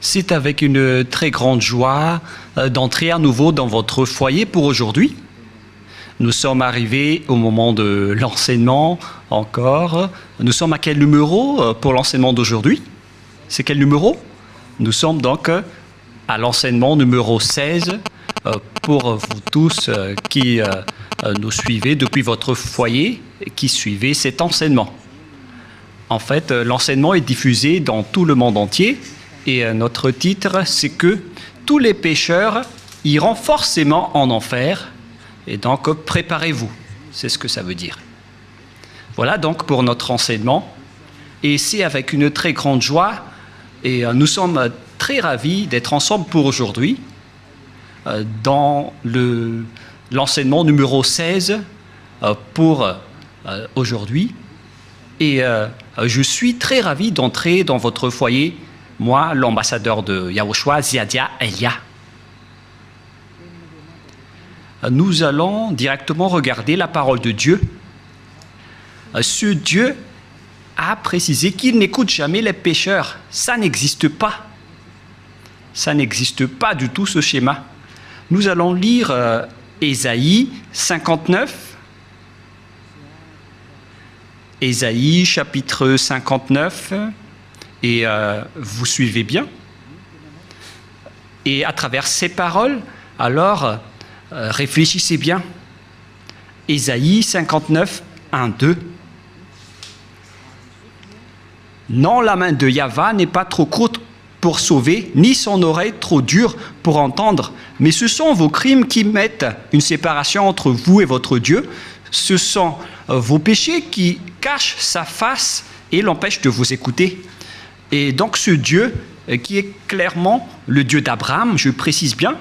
C'est avec une très grande joie d'entrer à nouveau dans votre foyer pour aujourd'hui. Nous sommes arrivés au moment de l'enseignement encore. Nous sommes à quel numéro pour l'enseignement d'aujourd'hui? C'est quel numéro? Nous sommes donc à l'enseignement numéro 16 pour vous tous qui nous suivez depuis votre foyer et qui suivez cet enseignement. En fait, l'enseignement est diffusé dans tout le monde entier et notre titre, c'est que tous les pécheurs iront forcément en enfer et donc préparez-vous. C'est ce que ça veut dire. Voilà donc pour notre enseignement et c'est avec une très grande joie et nous sommes très ravis d'être ensemble pour aujourd'hui dans l'enseignement numéro 16 pour aujourd'hui. Et je suis très ravi d'entrer dans votre foyer, moi, l'ambassadeur de Yahushua, Ziadia Elia. Nous allons directement regarder la parole de Dieu. Ce Dieu a précisé qu'il n'écoute jamais les pécheurs. Ça n'existe pas. Ça n'existe pas du tout, ce schéma. Nous allons lire Ésaïe 59. Ésaïe chapitre 59. Et vous suivez bien. Et à travers ces paroles, alors réfléchissez bien. Ésaïe 59, 1, 2. Non, la main de Yahva n'est pas trop courte pour sauver, ni son oreille trop dure pour entendre, mais ce sont vos crimes qui mettent une séparation entre vous et votre Dieu. Ce sont vos péchés qui cachent sa face et l'empêchent de vous écouter. Et donc ce Dieu, qui est clairement le Dieu d'Abraham, je précise bien,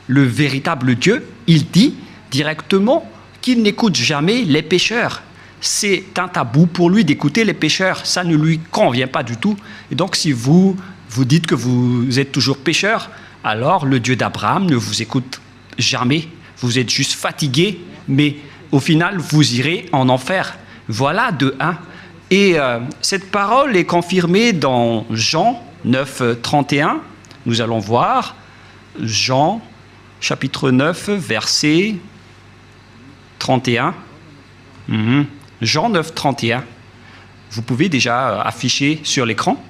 le véritable Dieu, il dit directement qu'il n'écoute jamais les pécheurs. C'est un tabou pour lui d'écouter les pécheurs, ça ne lui convient pas du tout. Et donc si vous dites que vous êtes toujours pécheur, alors le Dieu d'Abraham ne vous écoute jamais. Vous êtes juste fatigué, mais au final, vous irez en enfer. Voilà de 1. Et cette parole est confirmée dans Jean 9, 31. Nous allons voir Jean chapitre 9, verset 31. Jean 9, 31. Vous pouvez déjà afficher sur l'écran.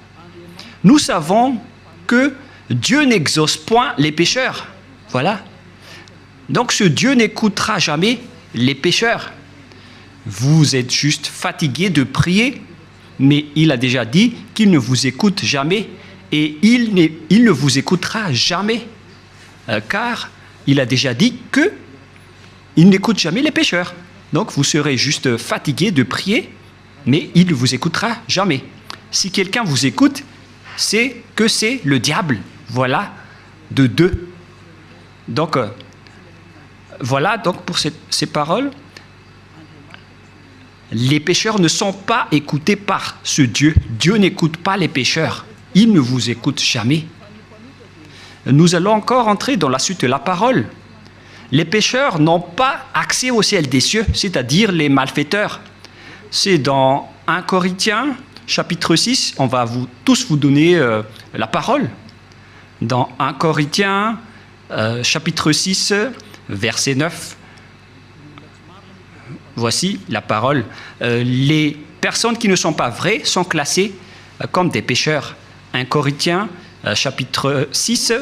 Nous savons que Dieu n'exauce point les pécheurs. Voilà. Donc ce Dieu n'écoutera jamais les pécheurs. Vous êtes juste fatigué de prier, mais il a déjà dit qu'il ne vous écoute jamais et il ne vous écoutera jamais, car il a déjà dit qu'il n'écoute jamais les pécheurs. Donc vous serez juste fatigué de prier, mais il ne vous écoutera jamais. Si quelqu'un vous écoute, c'est que c'est le diable. Voilà, de 2. Donc, voilà donc pour ces paroles. Les pécheurs ne sont pas écoutés par ce Dieu. Dieu n'écoute pas les pécheurs. Il ne vous écoute jamais. Nous allons encore entrer dans la suite de la parole. Les pécheurs n'ont pas accès au ciel des cieux, c'est-à-dire les malfaiteurs. C'est dans 1 Corinthiens, chapitre 6, on va tous vous donner la parole. Dans 1 Corinthiens, chapitre 6, verset 9. Voici la parole. Les personnes qui ne sont pas vraies sont classées comme des pécheurs. 1 Corinthiens, chapitre 6,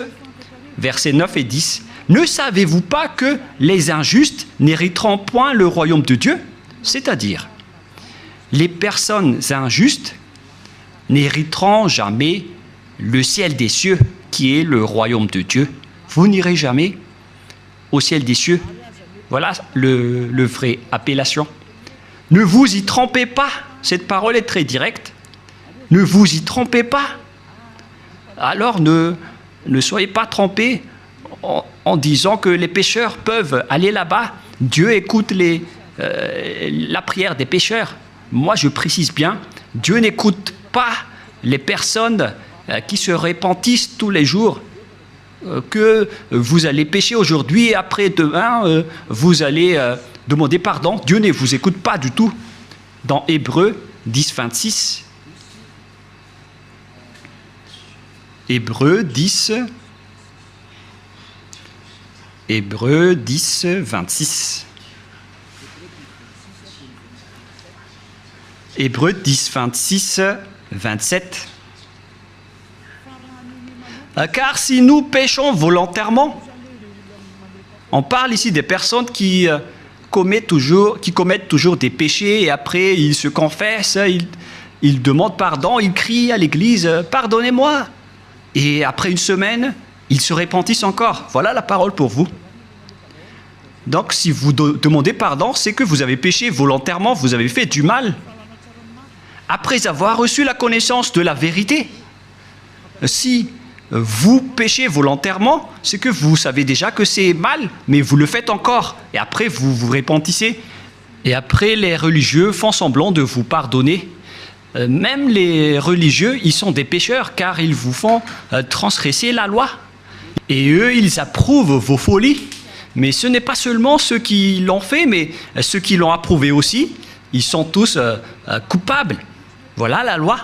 versets 9 et 10. Ne savez-vous pas que les injustes n'hériteront point le royaume de Dieu? C'est-à-dire, les personnes injustes n'hériteront jamais le ciel des cieux, qui est le royaume de Dieu. Vous n'irez jamais au ciel des cieux. Voilà le vrai appellation. Ne vous y trompez pas. Cette parole est très directe. Ne vous y trompez pas. Alors ne soyez pas trompés en disant que les pécheurs peuvent aller là-bas. Dieu écoute la prière des pécheurs. Moi, je précise bien, Dieu n'écoute pas les personnes qui se repentissent tous les jours. Que vous allez pécher aujourd'hui et après demain, vous allez demander pardon. Dieu ne vous écoute pas du tout. Dans Hébreux 10, 26, Hébreux 10, 26. Hébreux 10, 26, 27. Car si nous péchons volontairement, on parle ici des personnes qui commettent toujours des péchés et après ils se confessent, ils demandent pardon, ils crient à l'église « Pardonnez-moi » et après une semaine, ils se repentissent encore. Voilà la parole pour vous. Donc si vous demandez pardon, c'est que vous avez péché volontairement, vous avez fait du mal. Après avoir reçu la connaissance de la vérité, si vous péchez volontairement, c'est que vous savez déjà que c'est mal, mais vous le faites encore. Et après, vous vous repentissez. Et après, les religieux font semblant de vous pardonner. Même les religieux, ils sont des pécheurs, car ils vous font transgresser la loi. Et eux, ils approuvent vos folies. Mais ce n'est pas seulement ceux qui l'ont fait, mais ceux qui l'ont approuvé aussi. Ils sont tous coupables. Voilà la loi.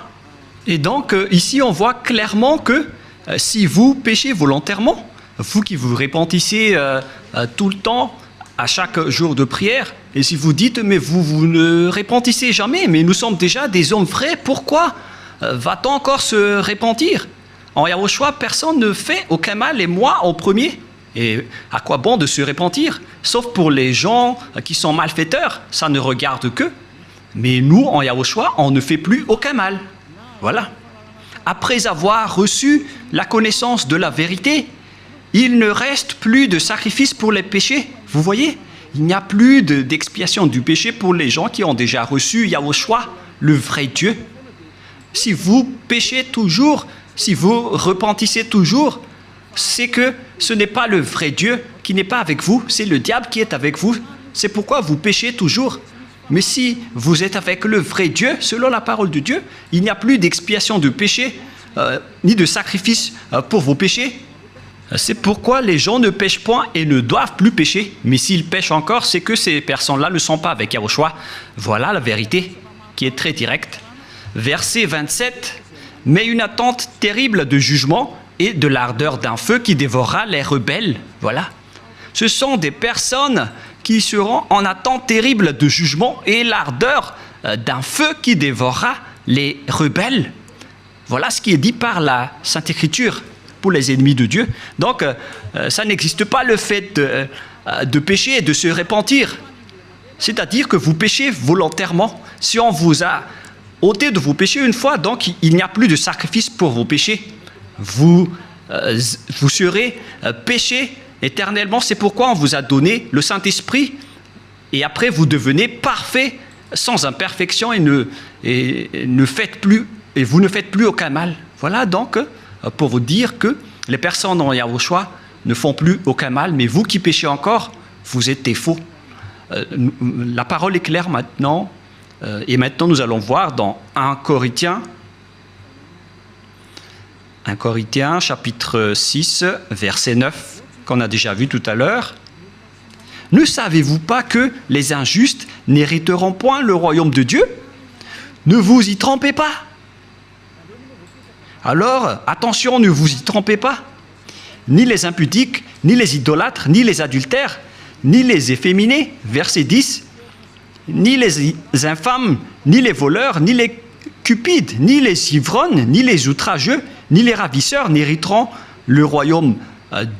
Et donc, ici, on voit clairement que si vous péchez volontairement, vous qui vous repentissez tout le temps, à chaque jour de prière, et si vous dites, mais vous ne repentissez jamais, mais nous sommes déjà des hommes vrais, pourquoi va-t-on encore se repentir? En Yahushua, personne ne fait aucun mal, et moi en premier. Et à quoi bon de se repentir? Sauf pour les gens qui sont malfaiteurs, ça ne regarde qu'eux. Mais nous, en Yahushua, on ne fait plus aucun mal. Voilà. Après avoir reçu la connaissance de la vérité, il ne reste plus de sacrifice pour les péchés. Vous voyez, il n'y a plus d'expiation du péché pour les gens qui ont déjà reçu Yahushua, le vrai Dieu. Si vous péchez toujours, si vous repentissez toujours, c'est que ce n'est pas le vrai Dieu qui n'est pas avec vous, c'est le diable qui est avec vous. C'est pourquoi vous péchez toujours. Mais si vous êtes avec le vrai Dieu, selon la parole de Dieu, il n'y a plus d'expiation de péché, ni de sacrifice pour vos péchés. C'est pourquoi les gens ne pêchent point et ne doivent plus pécher. Mais s'ils pêchent encore, c'est que ces personnes-là ne sont pas avec Yahushua. Voilà la vérité qui est très directe. Verset 27. Mais une attente terrible de jugement et de l'ardeur d'un feu qui dévorera les rebelles. Voilà. Ce sont des personnes qui seront en attente terrible de jugement et l'ardeur d'un feu qui dévorera les rebelles. Voilà ce qui est dit par la Sainte Écriture pour les ennemis de Dieu. Donc, ça n'existe pas le fait de pécher et de se repentir. C'est-à-dire que vous péchez volontairement. Si on vous a ôté de vos péchés une fois, donc il n'y a plus de sacrifice pour vos péchés. Vous serez péchés éternellement. C'est pourquoi on vous a donné le Saint-Esprit. Et après, vous devenez parfait, sans imperfection, et vous ne faites plus aucun mal. Voilà donc pour vous dire que les personnes en Yahushua ne font plus aucun mal, mais vous qui péchez encore, vous êtes des faux. La parole est claire maintenant, et maintenant nous allons voir dans 1 Corinthiens chapitre 6, verset 9, qu'on a déjà vu tout à l'heure. Ne savez-vous pas que les injustes n'hériteront point le royaume de Dieu? Ne vous y trompez pas. Alors, attention, ne vous y trompez pas. Ni les impudiques, ni les idolâtres, ni les adultères, ni les efféminés, verset 10, ni les infâmes, ni les voleurs, ni les cupides, ni les ivrognes, ni les outrageux, ni les ravisseurs n'hériteront le royaume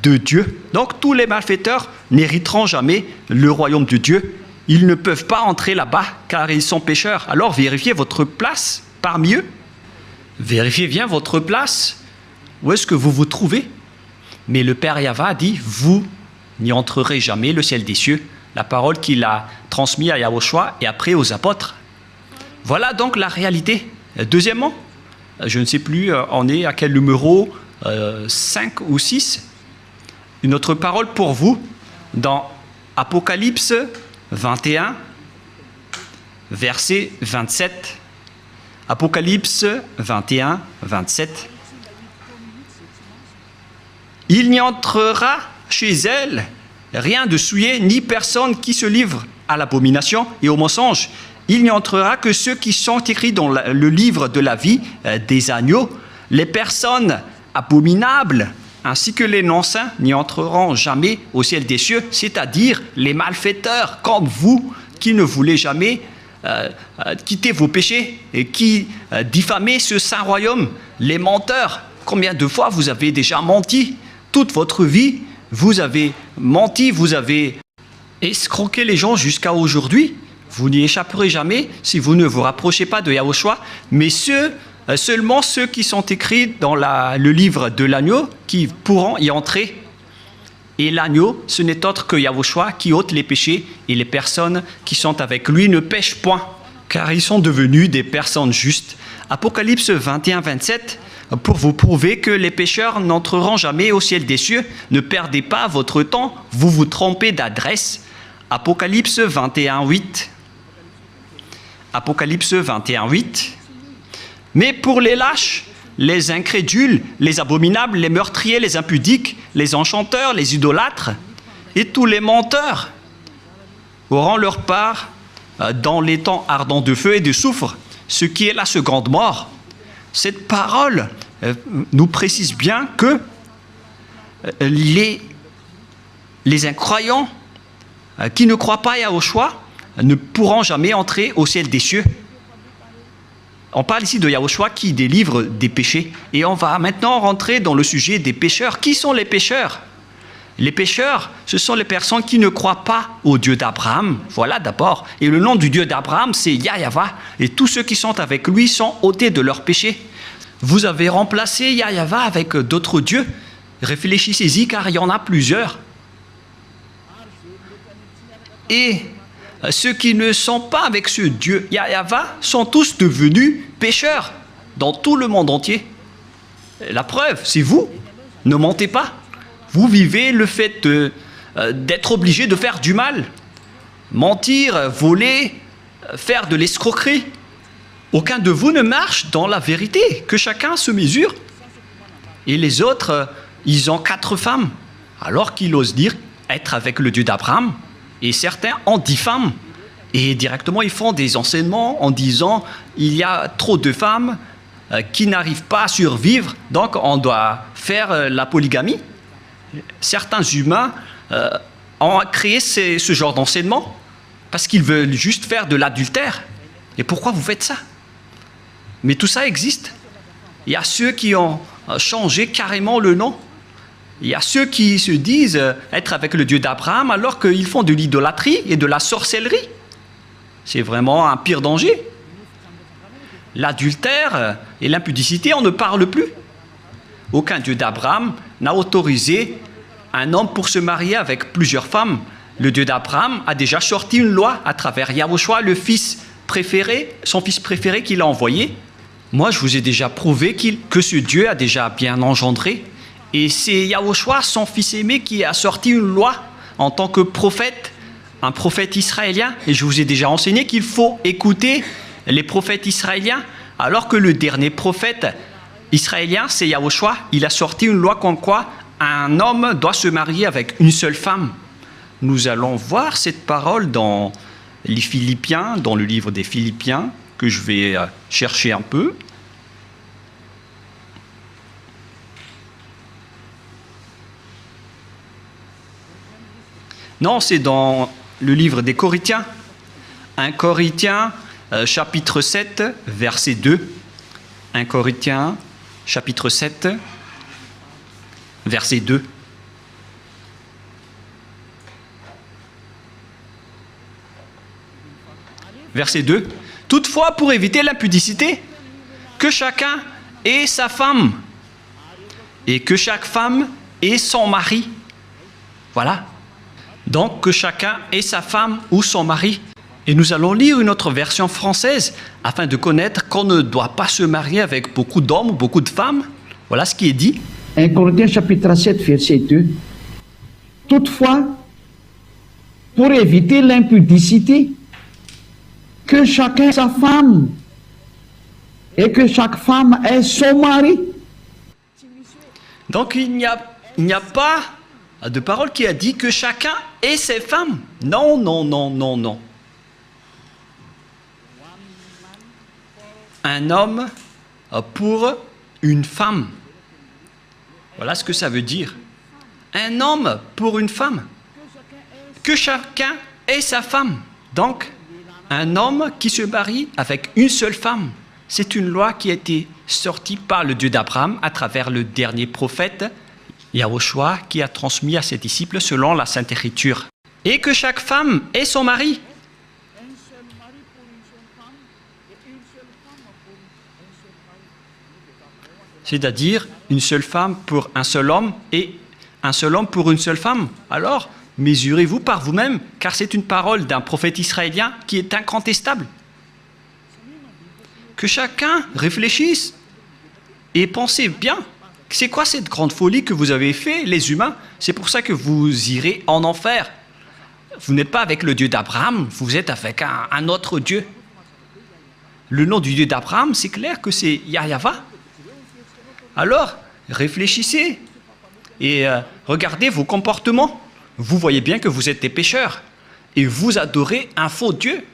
de Dieu. Donc tous les malfaiteurs n'hériteront jamais le royaume de Dieu. Ils ne peuvent pas entrer là-bas car ils sont pécheurs. Alors vérifiez votre place parmi eux. Vérifiez bien votre place. Où est-ce que vous vous trouvez? Mais le Père Yahva dit, vous n'y entrerez jamais le ciel des cieux. La parole qu'il a transmise à Yahushua et après aux apôtres. Voilà donc la réalité. Deuxièmement, je ne sais plus, on est à quel numéro, 5 ou 6. Une autre parole pour vous, dans Apocalypse 21, verset 27. Apocalypse 21, 27. Il n'y entrera chez elle rien de souillé, ni personne qui se livre à l'abomination et au mensonge. Il n'y entrera que ceux qui sont écrits dans le livre de la vie des agneaux. Les personnes abominables, ainsi que les non-saints n'y entreront jamais au ciel des cieux, c'est-à-dire les malfaiteurs comme vous qui ne voulez jamais quitter vos péchés et qui diffamez ce saint royaume, les menteurs. Combien de fois vous avez déjà menti? Toute votre vie, vous avez menti, vous avez escroqué les gens jusqu'à aujourd'hui. Vous n'y échapperez jamais si vous ne vous rapprochez pas de Yahushua, mais seulement ceux qui sont écrits dans le livre de l'agneau qui pourront y entrer. Et l'agneau, ce n'est autre que Yahushua qui ôte les péchés, et les personnes qui sont avec lui ne pêchent point, car ils sont devenus des personnes justes. Apocalypse 21, 27, pour vous prouver que les pécheurs n'entreront jamais au ciel des cieux, ne perdez pas votre temps, vous vous trompez d'adresse. Apocalypse 21, 8. Apocalypse 21, 8. Mais pour les lâches, les incrédules, les abominables, les meurtriers, les impudiques, les enchanteurs, les idolâtres et tous les menteurs auront leur part dans les temps ardents de feu et de soufre, ce qui est la seconde mort. Cette parole nous précise bien que les incroyants qui ne croient pas à Yahushua ne pourront jamais entrer au ciel des cieux. On parle ici de Yahushua qui délivre des péchés. Et on va maintenant rentrer dans le sujet des pécheurs. Qui sont les pécheurs? Les pécheurs, ce sont les personnes qui ne croient pas au Dieu d'Abraham. Voilà d'abord. Et le nom du Dieu d'Abraham, c'est Yahyawa. Et tous ceux qui sont avec lui sont ôtés de leurs péchés. Vous avez remplacé Yahyawa avec d'autres dieux. Réfléchissez-y car il y en a plusieurs. Et ceux qui ne sont pas avec ce Dieu Yahyawa sont tous devenus pécheurs dans tout le monde entier. La preuve, c'est vous. Ne mentez pas. Vous vivez le fait d'être obligé de faire du mal. Mentir, voler, faire de l'escroquerie. Aucun de vous ne marche dans la vérité, que chacun se mesure. Et les autres, ils ont 4 femmes, alors qu'ils osent dire être avec le Dieu d'Abraham. Et certains en diffament. Et directement, ils font des enseignements en disant il y a trop de femmes qui n'arrivent pas à survivre, donc on doit faire la polygamie. Certains humains ont créé ce genre d'enseignement parce qu'ils veulent juste faire de l'adultère. Et pourquoi vous faites ça? Mais tout ça existe. Il y a ceux qui ont changé carrément le nom. Il y a ceux qui se disent être avec le Dieu d'Abraham alors qu'ils font de l'idolâtrie et de la sorcellerie. C'est vraiment un pire danger. L'adultère et l'impudicité, on ne parle plus. Aucun Dieu d'Abraham n'a autorisé un homme pour se marier avec plusieurs femmes. Le Dieu d'Abraham a déjà sorti une loi à travers Yahushua, le fils préféré, son fils préféré qu'il a envoyé. Moi, je vous ai déjà prouvé que ce Dieu a déjà bien engendré. Et c'est Yahushua, son fils aimé, qui a sorti une loi en tant que prophète, un prophète israélien. Et je vous ai déjà enseigné qu'il faut écouter les prophètes israéliens, alors que le dernier prophète israélien, c'est Yahushua. Il a sorti une loi comme quoi un homme doit se marier avec une seule femme. Nous allons voir cette parole dans les Philippiens, dans le livre des Philippiens, que je vais chercher un peu. Non, c'est dans le livre des Corinthiens. 1 Corinthiens, chapitre 7, verset 2. 1 Corinthiens, chapitre 7, verset 2. Verset 2. Toutefois, pour éviter l'impudicité, que chacun ait sa femme et que chaque femme ait son mari. Voilà. Donc, que chacun ait sa femme ou son mari. Et nous allons lire une autre version française afin de connaître qu'on ne doit pas se marier avec beaucoup d'hommes ou beaucoup de femmes. Voilà ce qui est dit. 1 Corinthiens chapitre 7, verset 2. Toutefois, pour éviter l'impudicité, que chacun ait sa femme et que chaque femme ait son mari. Donc il n'y a pas de parole qui a dit que chacun ait ses femmes. Non, non, non, non, non. Un homme pour une femme. Voilà ce que ça veut dire. Un homme pour une femme. Que chacun ait sa femme. Donc, un homme qui se marie avec une seule femme. C'est une loi qui a été sortie par le Dieu d'Abraham à travers le dernier prophète, Yahushua, qui a transmis à ses disciples selon la Sainte Écriture. Et que chaque femme ait son mari. C'est-à-dire une seule femme pour un seul homme et un seul homme pour une seule femme. Alors, mesurez-vous par vous-même, car c'est une parole d'un prophète israélien qui est incontestable. Que chacun réfléchisse et pensez bien. C'est quoi cette grande folie que vous avez fait, les humains? C'est pour ça que vous irez en enfer. Vous n'êtes pas avec le Dieu d'Abraham, vous êtes avec un autre Dieu. Le nom du Dieu d'Abraham, c'est clair que c'est Yahva. Alors, réfléchissez et regardez vos comportements. Vous voyez bien que vous êtes des pécheurs et vous adorez un faux Dieu.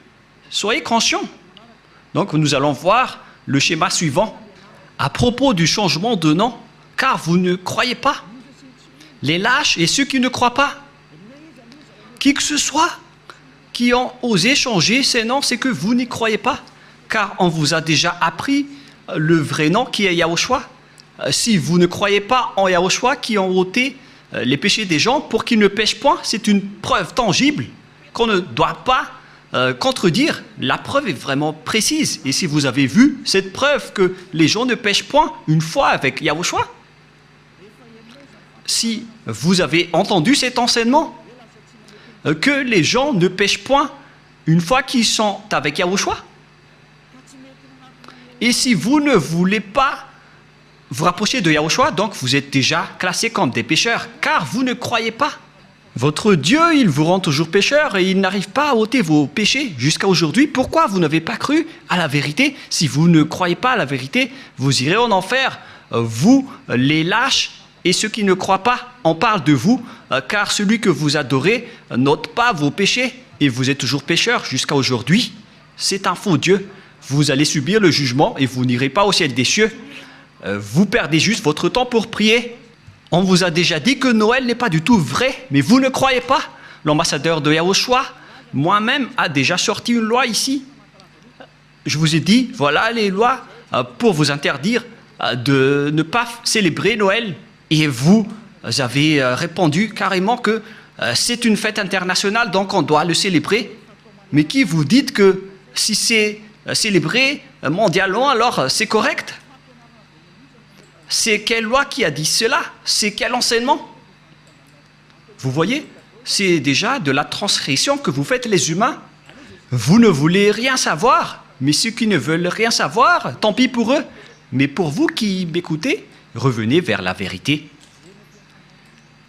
Soyez conscients. Donc, nous allons voir le schéma suivant. À propos du changement de nom, car vous ne croyez pas. Les lâches et ceux qui ne croient pas. Qui que ce soit qui ont osé changer ces noms, c'est que vous n'y croyez pas. Car on vous a déjà appris le vrai nom qui est Yahushua. Si vous ne croyez pas en Yahushua qui ont ôté les péchés des gens pour qu'ils ne pêchent point, c'est une preuve tangible qu'on ne doit pas contredire. La preuve est vraiment précise. Et si vous avez vu cette preuve que les gens ne pêchent point une fois avec Yahushua, si vous avez entendu cet enseignement, que les gens ne pêchent point une fois qu'ils sont avec Yahushua, et si vous ne voulez pas vous rapprocher de Yahushua, donc vous êtes déjà classés comme des pécheurs, car vous ne croyez pas. Votre Dieu, il vous rend toujours pécheur et il n'arrive pas à ôter vos péchés jusqu'à aujourd'hui. Pourquoi vous n'avez pas cru à la vérité? Si vous ne croyez pas à la vérité, vous irez en enfer. Vous, les lâches et ceux qui ne croient pas, on parle de vous, car celui que vous adorez n'ôte pas vos péchés et vous êtes toujours pécheur jusqu'à aujourd'hui. C'est un faux Dieu. Vous allez subir le jugement et vous n'irez pas au ciel des cieux. Vous perdez juste votre temps pour prier. On vous a déjà dit que Noël n'est pas du tout vrai, mais vous ne croyez pas. L'ambassadeur de Yahushua, moi-même, a déjà sorti une loi ici. Je vous ai dit, voilà les lois pour vous interdire de ne pas célébrer Noël. Et vous avez répondu carrément que c'est une fête internationale, donc on doit le célébrer. Mais qui vous dites que si c'est célébré mondialement, alors c'est correct? C'est quelle loi qui a dit cela? C'est quel enseignement? Vous voyez, c'est déjà de la transgression que vous faites les humains. Vous ne voulez rien savoir, mais ceux qui ne veulent rien savoir, tant pis pour eux. Mais pour vous qui m'écoutez, revenez vers la vérité.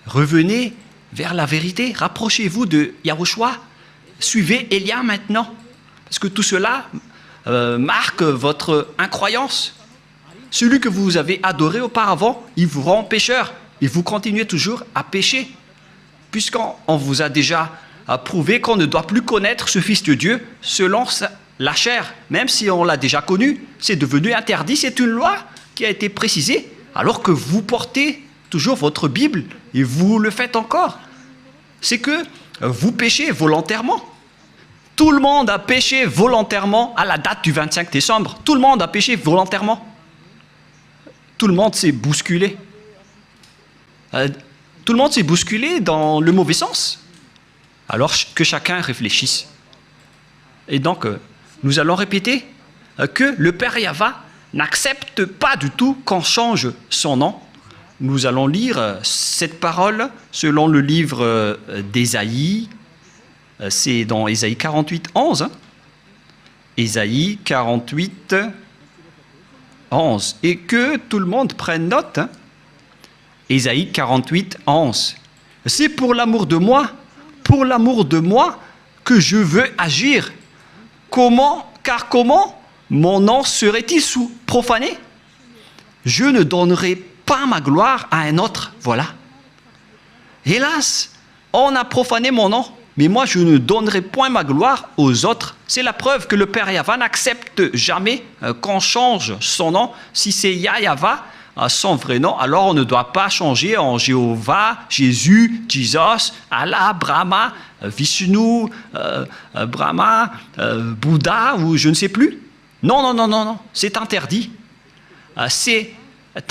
Revenez vers la vérité. Rapprochez-vous de Yahushua. Suivez Élia maintenant. Parce que tout cela marque votre incroyance. Celui que vous avez adoré auparavant, il vous rend pécheur. Et vous continuez toujours à pécher. Puisqu'on vous a déjà prouvé qu'on ne doit plus connaître ce Fils de Dieu selon la chair. Même si on l'a déjà connu, c'est devenu interdit. C'est une loi qui a été précisée. Alors que vous portez toujours votre Bible et vous le faites encore. C'est que vous péchez volontairement. Tout le monde a péché volontairement à la date du 25 décembre. Tout le monde a péché volontairement. Tout le monde s'est bousculé. Tout le monde s'est bousculé dans le mauvais sens. Alors que chacun réfléchisse. Et donc, nous allons répéter que le Père Yahva n'accepte pas du tout qu'on change son nom. Nous allons lire cette parole selon le livre d'Ésaïe. C'est dans Ésaïe 48, 11. Hein? Ésaïe 48, 11. Et que tout le monde prenne note. Hein? Ésaïe 48, 11. C'est pour l'amour de moi que je veux agir. Car comment mon nom serait-il profané? Je ne donnerai pas ma gloire à un autre. Voilà. Hélas, on a profané mon nom, mais moi je ne donnerai point ma gloire aux autres. C'est la preuve que le Père Yahva n'accepte jamais qu'on change son nom. Si c'est Yahva, son vrai nom, alors on ne doit pas changer en Jéhovah, Jésus, Jesus, Allah, Brahma, Vishnu, Brahma, Bouddha ou je ne sais plus. Non, non, non, non, non, c'est interdit. C'est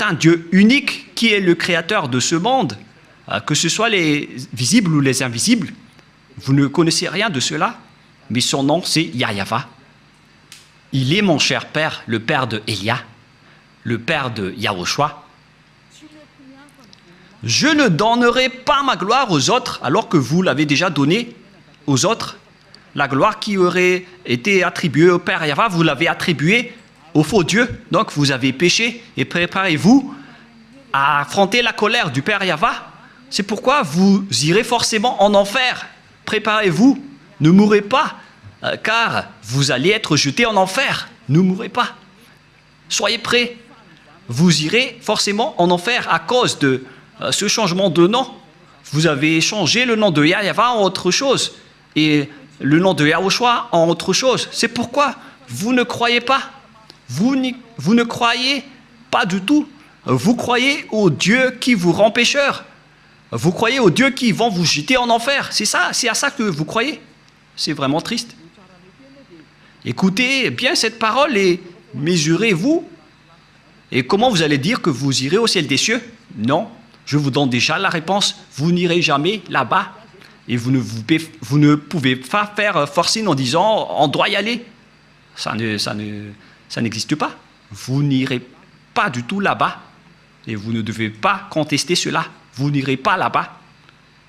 un Dieu unique qui est le créateur de ce monde, que ce soit les visibles ou les invisibles. Vous ne connaissez rien de cela, mais son nom c'est Yahweh. Il est mon cher père, le père de Elia, le père de Yahushua. Je ne donnerai pas ma gloire aux autres alors que vous l'avez déjà donnée aux autres. La gloire qui aurait été attribuée au Père Yahweh, vous l'avez attribuée au faux Dieu. Donc vous avez péché et préparez-vous à affronter la colère du Père Yahweh. C'est pourquoi vous irez forcément en enfer. Préparez-vous, ne mourrez pas, car vous allez être jetés en enfer. Ne mourrez pas. Soyez prêts. Vous irez forcément en enfer à cause de ce changement de nom. Vous avez changé le nom de Yahweh en autre chose et le nom de Yahushua en autre chose. C'est pourquoi vous ne croyez pas. Vous ne croyez pas du tout. Vous croyez au Dieu qui vous rend pécheur. Vous croyez aux dieux qui vont vous jeter en enfer. C'est ça, c'est à ça que vous croyez. C'est vraiment triste. Écoutez bien cette parole et mesurez-vous. Et comment vous allez dire que vous irez au ciel des cieux? Non, je vous donne déjà la réponse. Vous n'irez jamais là-bas. Et vous ne pouvez pas faire forcing en disant on doit y aller. Ça n'existe pas. Vous n'irez pas du tout là-bas. Et vous ne devez pas contester cela. Vous n'irez pas là-bas.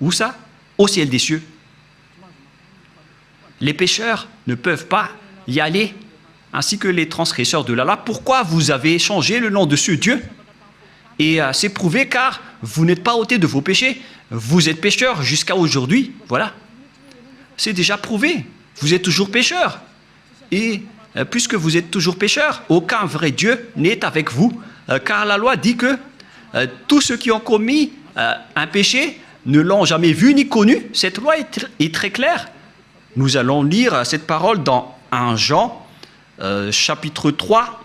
Où ça? Au ciel des cieux. Les pécheurs ne peuvent pas y aller, ainsi que les transgresseurs de la loi. Pourquoi vous avez changé le nom de ce Dieu? Et c'est prouvé car vous n'êtes pas ôté de vos péchés. Vous êtes pécheurs jusqu'à aujourd'hui. Voilà. C'est déjà prouvé. Vous êtes toujours pécheurs. Et puisque vous êtes toujours pécheurs, aucun vrai Dieu n'est avec vous. Car la loi dit que tous ceux qui ont commis un péché ne l'ont jamais vu ni connu. Cette loi est très claire. Nous allons lire cette parole dans 1 Jean, chapitre 3,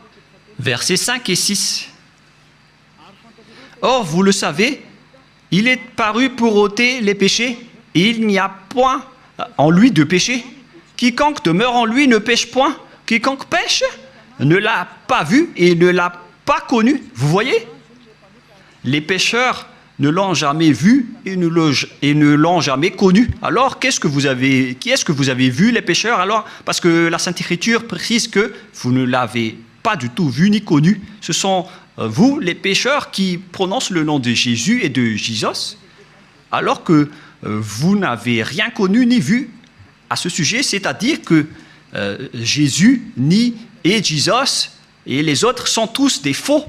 versets 5 et 6. Or, vous le savez, il est paru pour ôter les péchés, et il n'y a point en lui de péché. Quiconque demeure en lui ne pêche point. Quiconque pêche ne l'a pas vu et ne l'a pas connu. Vous voyez? Les pécheurs ne l'ont jamais vu et ne l'ont jamais connu. Alors, qui est-ce que vous avez vu, les pécheurs? Alors, parce que la Sainte Écriture précise que vous ne l'avez pas du tout vu ni connu. Ce sont vous, les pécheurs, qui prononcent le nom de Jésus et de Jesus, alors que vous n'avez rien connu ni vu à ce sujet, c'est-à-dire que Jésus et Jesus et les autres sont tous des faux.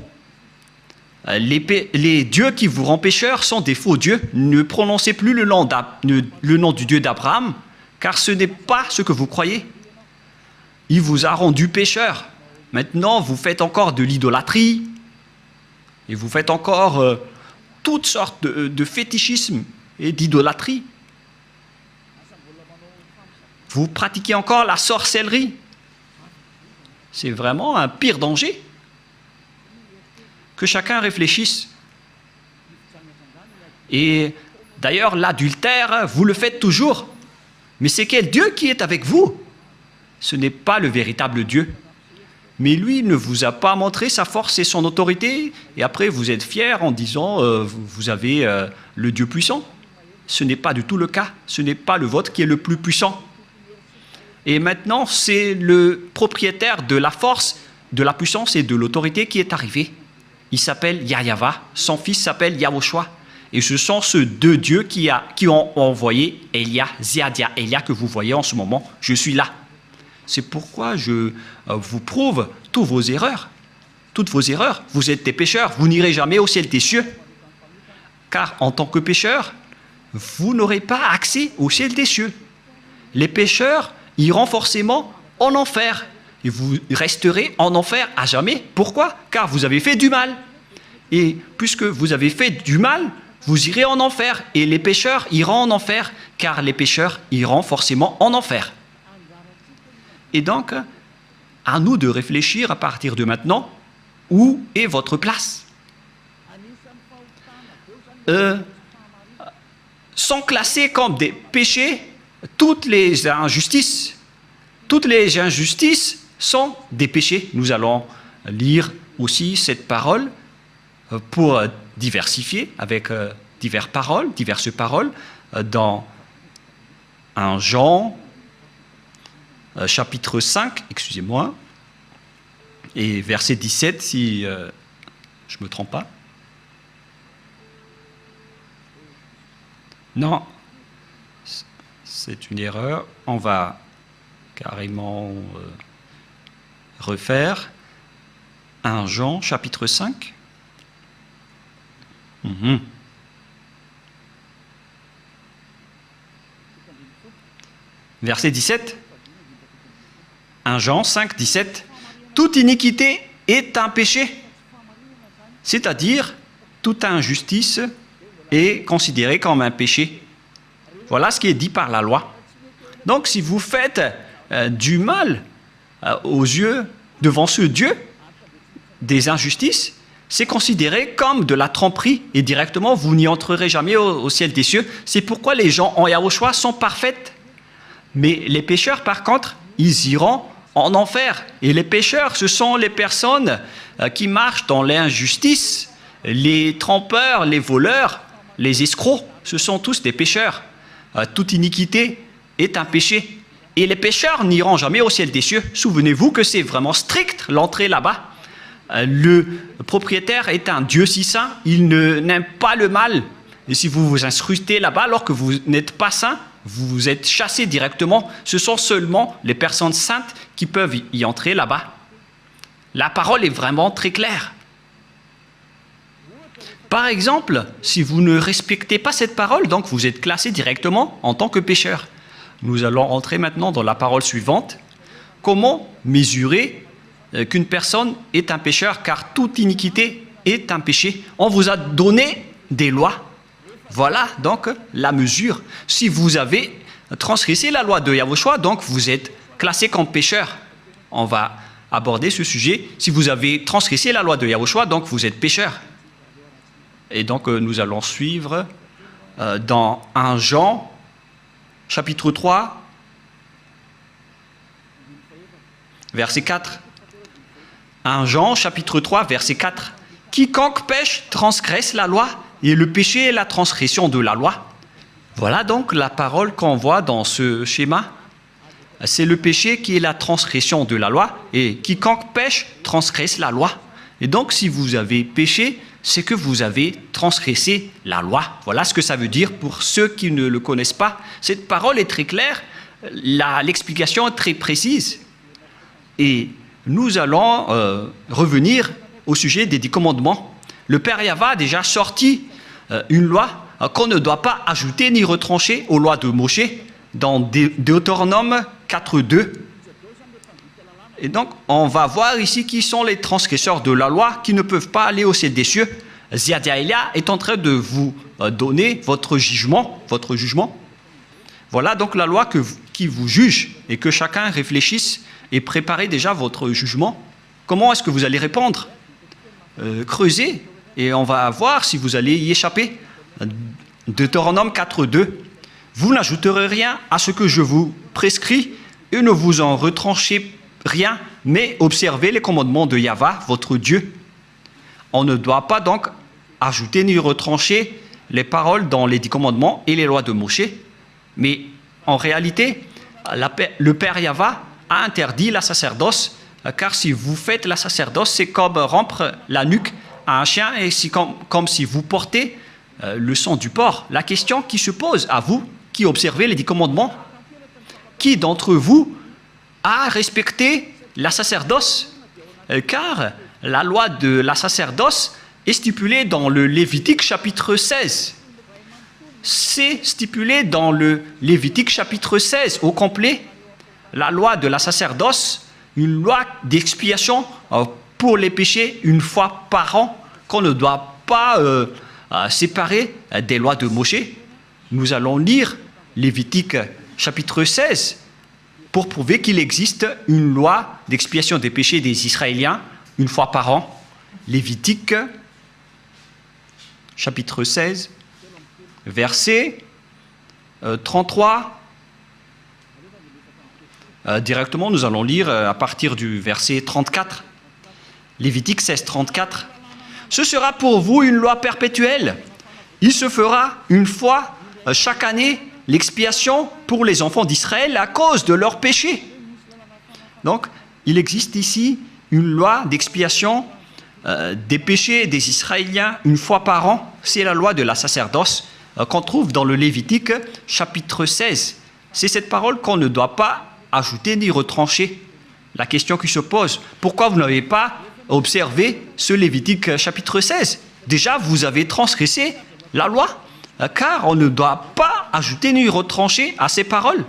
Les dieux qui vous rendent pécheurs sont des faux dieux. Ne prononcez plus le nom du Dieu d'Abraham, car ce n'est pas ce que vous croyez. Il vous a rendu pécheur. Maintenant, vous faites encore de l'idolâtrie, et vous faites encore toutes sortes de fétichisme et d'idolâtrie. Vous pratiquez encore la sorcellerie. C'est vraiment un pire danger. Que chacun réfléchisse. Et d'ailleurs, l'adultère, vous le faites toujours. Mais c'est quel Dieu qui est avec vous? Ce n'est pas le véritable Dieu. Mais lui ne vous a pas montré sa force et son autorité, et après vous êtes fiers en disant vous avez le Dieu puissant. Ce n'est pas du tout le cas. Ce n'est pas le vôtre qui est le plus puissant. Et maintenant, c'est le propriétaire de la force, de la puissance et de l'autorité qui est arrivé. Il s'appelle Yahweh, son fils s'appelle Yahushua. Et ce sont ces deux dieux qui ont envoyé Elia, Ziadia, Elia que vous voyez en ce moment. Je suis là. C'est pourquoi je vous prouve toutes vos erreurs. Toutes vos erreurs. Vous êtes des pécheurs. Vous n'irez jamais au ciel des cieux. Car en tant que pécheurs, vous n'aurez pas accès au ciel des cieux. Les pécheurs iront forcément en enfer. Et vous resterez en enfer à jamais. Pourquoi? Car vous avez fait du mal. Et puisque vous avez fait du mal, vous irez en enfer. Et les pécheurs iront en enfer, car les pécheurs iront forcément en enfer. Et donc, à nous de réfléchir à partir de maintenant, où est votre place? sont classés comme des péchés. Toutes les injustices sont des péchés. Nous allons lire aussi cette parole pour diversifier avec diverses paroles dans 1 Jean chapitre 5, excusez-moi, et verset 17 si je ne me trompe pas. Non, c'est une erreur. On va carrément refaire 1 Jean chapitre 5. Verset 17. 1 Jean 5, 17. Toute iniquité est un péché, c'est-à-dire toute injustice est considérée comme un péché. Voilà ce qui est dit par la loi. Donc si vous faites du mal aux yeux, devant ce Dieu, des injustices, c'est considéré comme de la tromperie et directement vous n'y entrerez jamais au ciel des cieux. C'est pourquoi les gens en Yahushua sont parfaits. Mais les pécheurs, par contre, ils iront en enfer. Et les pécheurs, ce sont les personnes qui marchent dans l'injustice, les trompeurs, les voleurs, les escrocs. Ce sont tous des pécheurs. Toute iniquité est un péché. Et les pécheurs n'iront jamais au ciel des cieux. Souvenez-vous que c'est vraiment strict l'entrée là-bas. Le propriétaire est un Dieu si saint, il n'aime pas le mal. Et si vous vous incrustez là-bas alors que vous n'êtes pas saint, vous êtes chassé directement. Ce sont seulement les personnes saintes qui peuvent y entrer là-bas. La parole est vraiment très claire. Par exemple, si vous ne respectez pas cette parole, donc vous êtes classé directement en tant que pécheur. Nous allons entrer maintenant dans la parole suivante. Comment mesurer qu'une personne est un pécheur, car toute iniquité est un péché. On vous a donné des lois. Voilà donc la mesure. Si vous avez transgressé la loi de Yahushua, donc vous êtes classé comme pécheur. On va aborder ce sujet. Si vous avez transgressé la loi de Yahushua, donc vous êtes pécheur. Et donc nous allons suivre dans 1 Jean, chapitre 3, verset 4. 1 Jean, chapitre 3, verset 4. Quiconque pêche transgresse la loi, et le péché est la transgression de la loi. Voilà donc la parole qu'on voit dans ce schéma. C'est le péché qui est la transgression de la loi, et quiconque pêche transgresse la loi. Et donc si vous avez péché, c'est que vous avez transgressé la loi. Voilà ce que ça veut dire pour ceux qui ne le connaissent pas. Cette parole est très claire, l'explication est très précise. Et nous allons revenir au sujet des 10 commandements. Le Père Yahva a déjà sorti une loi qu'on ne doit pas ajouter ni retrancher aux lois de Moshe dans Deutéronome 4.2. Et donc, on va voir ici qui sont les transgresseurs de la loi qui ne peuvent pas aller au ciel des cieux. Ziadiaïlia est en train de vous donner votre jugement. Voilà donc la loi qui vous juge et que chacun réfléchisse et prépare déjà votre jugement. Comment est-ce que vous allez répondre? Creusez et on va voir si vous allez y échapper. Deutéronome 4.2. Vous n'ajouterez rien à ce que je vous prescris et ne vous en retranchez rien, mais observez les commandements de Yahva, votre Dieu. On ne doit pas donc ajouter ni retrancher les paroles dans les 10 commandements et les lois de Moshe. Mais en réalité, le Père Yahva a interdit la sacerdoce, car si vous faites la sacerdoce, c'est comme rompre la nuque à un chien et c'est comme si vous portez le sang du porc. La question qui se pose à vous, qui observez les 10 commandements, qui d'entre vous a respecté la sacerdoce? Car la loi de la sacerdoce est stipulée dans le Lévitique chapitre 16. C'est stipulé dans le Lévitique chapitre 16 au complet. La loi de la sacerdoce, une loi d'expiation pour les péchés une fois par an, qu'on ne doit pas séparer des lois de Moshe. Nous allons lire Lévitique chapitre 16 pour prouver qu'il existe une loi d'expiation des péchés des Israéliens une fois par an. Lévitique chapitre 16, verset 33. Directement, nous allons lire à partir du verset 34. Lévitique 16, 34. Ce sera pour vous une loi perpétuelle. Il se fera une fois chaque année l'expiation pour les enfants d'Israël à cause de leurs péchés. Donc, il existe ici une loi d'expiation des péchés des Israéliens une fois par an. C'est la loi de la sacerdoce qu'on trouve dans le Lévitique chapitre 16. C'est cette parole qu'on ne doit pas ajouter ni retrancher. La question qui se pose, pourquoi vous n'avez pas observé ce Lévitique chapitre 16? Déjà, vous avez transgressé la loi, car on ne doit pas ajouter ni retrancher à ces paroles.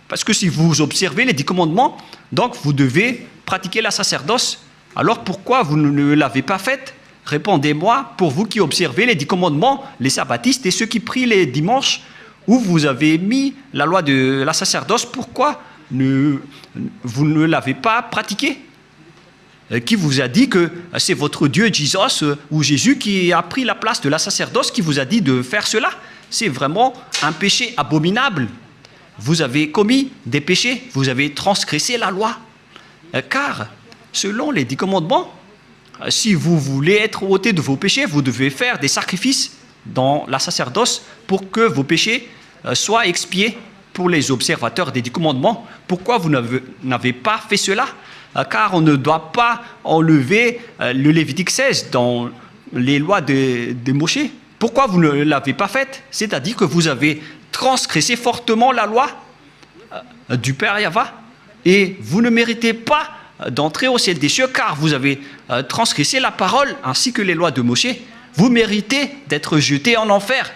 Parce que si vous observez les 10 commandements, donc vous devez pratiquer la sacerdoce. Alors pourquoi vous ne l'avez pas faite? Répondez-moi, pour vous qui observez les 10 commandements, les sabbatistes et ceux qui prient les dimanches, où vous avez mis la loi de la sacerdoce, pourquoi vous ne l'avez pas pratiquée? Qui vous a dit que c'est votre Dieu Jesus ou Jésus qui a pris la place de la sacerdoce, qui vous a dit de faire cela? C'est vraiment un péché abominable. Vous avez commis des péchés, vous avez transgressé la loi. Car, selon les 10 commandements, si vous voulez être ôté de vos péchés, vous devez faire des sacrifices dans la sacerdoce pour que vos péchés soient expiés pour les observateurs des 10 commandements. Pourquoi vous n'avez pas fait cela? Car on ne doit pas enlever le Lévitique 16 dans les lois de Moïse. Pourquoi vous ne l'avez pas fait? C'est-à-dire que vous avez transgressé fortement la loi du Père Yahva et vous ne méritez pas d'entrer au ciel des cieux car vous avez transgressé la parole ainsi que les lois de Moïse. Vous méritez d'être jetés en enfer.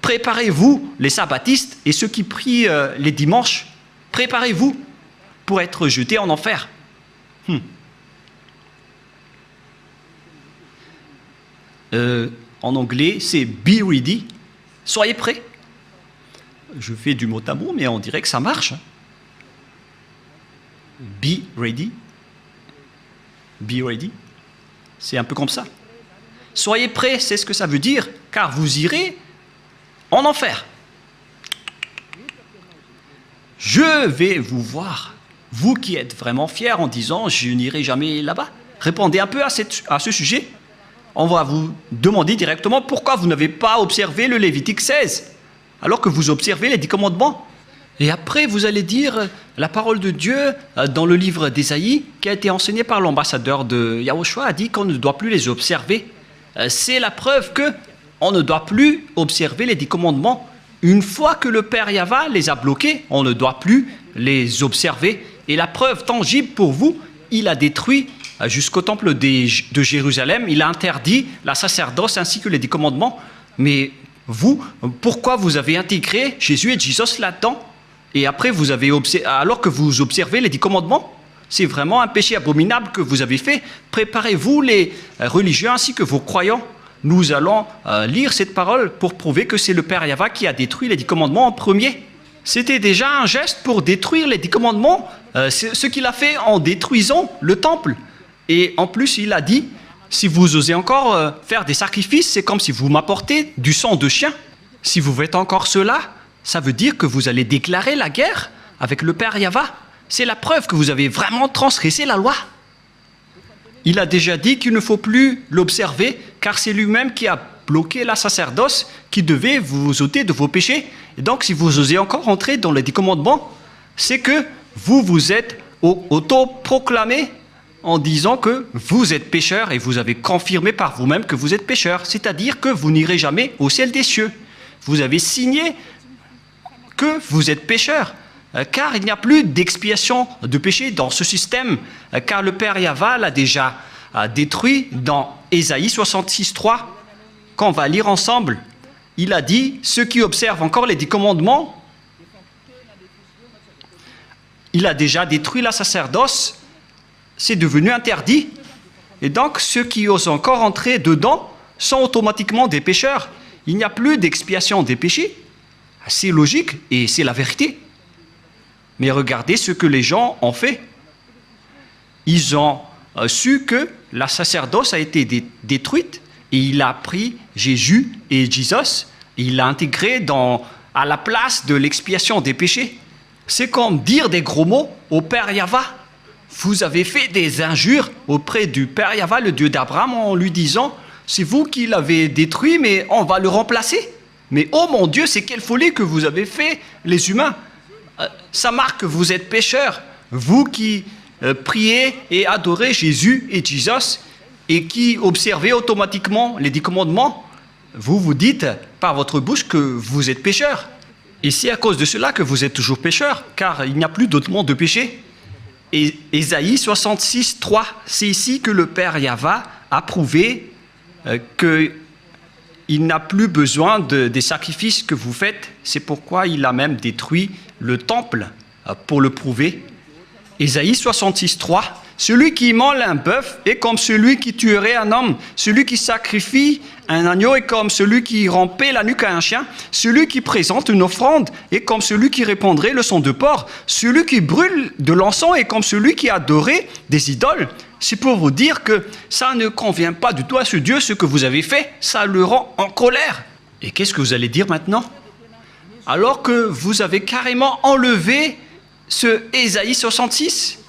Préparez-vous, les sabbatistes et ceux qui prient les dimanches, préparez-vous pour être jetés en enfer. En anglais, c'est be ready. Soyez prêts. Je fais du mot à mot, mais on dirait que ça marche. Be ready. Be ready. C'est un peu comme ça. Soyez prêts, c'est ce que ça veut dire, car vous irez en enfer. Je vais vous voir, vous qui êtes vraiment fiers en disant « je n'irai jamais là-bas ». Répondez un peu à ce sujet. On va vous demander directement pourquoi vous n'avez pas observé le Lévitique 16, alors que vous observez les 10 commandements. Et après, vous allez dire la parole de Dieu dans le livre d'Ésaïe, qui a été enseigné par l'ambassadeur de Yahushua, a dit qu'on ne doit plus les observer. C'est la preuve qu'on ne doit plus observer les 10 commandements. Une fois que le Père Yahva les a bloqués, on ne doit plus les observer. Et la preuve tangible pour vous, il a détruit jusqu'au temple de Jérusalem, il a interdit la sacerdoce ainsi que les 10 commandements. Mais vous, pourquoi vous avez intégré Jésus et Jesus là-dedans? Et après, alors que vous observez les 10 commandements, c'est vraiment un péché abominable que vous avez fait. Préparez-vous, les religieux ainsi que vos croyants. Nous allons lire cette parole pour prouver que c'est le Père Yahva qui a détruit les 10 commandements en premier. C'était déjà un geste pour détruire les 10 commandements, ce qu'il a fait en détruisant le temple. Et en plus, il a dit, si vous osez encore faire des sacrifices, c'est comme si vous m'apportez du sang de chien. Si vous faites encore cela, ça veut dire que vous allez déclarer la guerre avec le Père Yahva. C'est la preuve que vous avez vraiment transgressé la loi. Il a déjà dit qu'il ne faut plus l'observer, car c'est lui-même qui a bloqué la sacerdoce, qui devait vous ôter de vos péchés. Et donc, si vous osez encore entrer dans les 10 commandements, c'est que vous vous êtes auto-proclamé en disant que vous êtes pécheur et vous avez confirmé par vous-même que vous êtes pécheur. C'est-à-dire que vous n'irez jamais au ciel des cieux. Vous avez signé que vous êtes pécheur. Car il n'y a plus d'expiation de péché dans ce système, car le Père Yahva l'a déjà détruit dans Ésaïe 66, 3, qu'on va lire ensemble. Il a dit, ceux qui observent encore les 10 commandements, il a déjà détruit la sacerdoce, c'est devenu interdit. Et donc, ceux qui osent encore entrer dedans sont automatiquement des pécheurs. Il n'y a plus d'expiation des péchés. C'est logique et c'est la vérité. Mais regardez ce que les gens ont fait. Ils ont su que la sacerdoce a été détruite et il a pris Jésus et Jesus, et il l'a intégré à la place de l'expiation des péchés. C'est comme dire des gros mots au Père Yahva. Vous avez fait des injures auprès du Père Yahva, le Dieu d'Abraham, en lui disant « C'est vous qui l'avez détruit, mais on va le remplacer. » Mais oh mon Dieu, c'est quelle folie que vous avez fait, les humains. Ça marque que vous êtes pécheurs. Vous qui priez et adorez Jésus et Jesus et qui observez automatiquement les 10 commandements, vous vous dites par votre bouche que vous êtes pécheurs. Et c'est à cause de cela que vous êtes toujours pécheurs, car il n'y a plus d'autre monde de péché. Et Ésaïe 66, 3, c'est ici que le Père Yahva a prouvé qu'il n'a plus besoin des sacrifices que vous faites. C'est pourquoi il a même détruit le temple pour le prouver. Ésaïe 66, 3, celui qui immole un bœuf est comme celui qui tuerait un homme. Celui qui sacrifie un agneau est comme celui qui rampait la nuque à un chien. Celui qui présente une offrande est comme celui qui répandrait le sang de porc. Celui qui brûle de l'encens est comme celui qui adorait des idoles. C'est pour vous dire que ça ne convient pas du tout à ce Dieu, ce que vous avez fait. Ça le rend en colère. Et qu'est-ce que vous allez dire maintenant? Alors que vous avez carrément enlevé ce Ésaïe 66,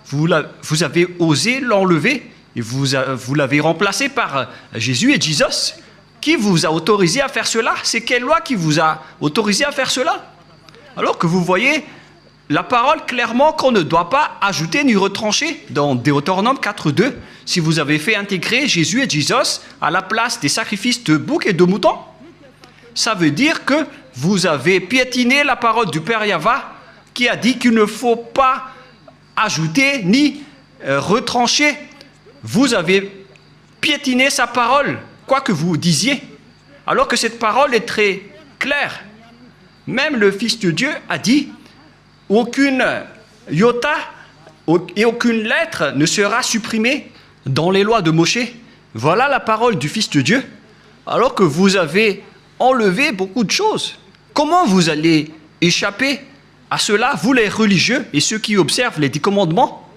vous avez osé l'enlever et vous l'avez remplacé par Jésus et Jesus. Qui vous a autorisé à faire cela? C'est quelle loi qui vous a autorisé à faire cela? Alors que vous voyez la parole clairement qu'on ne doit pas ajouter ni retrancher dans Deutéronome 4.2. Si vous avez fait intégrer Jésus et Jesus à la place des sacrifices de boucs et de moutons, ça veut dire que vous avez piétiné la parole du Père Yahva qui a dit qu'il ne faut pas ajouter ni retrancher. Vous avez piétiné sa parole, quoi que vous disiez, alors que cette parole est très claire. Même le Fils de Dieu a dit « Aucune iota et aucune lettre ne sera supprimée dans les lois de Moïse. » Voilà la parole du Fils de Dieu, alors que vous avez enlevé beaucoup de choses. Comment vous allez échapper à cela, vous les religieux et ceux qui observent les 10 commandements?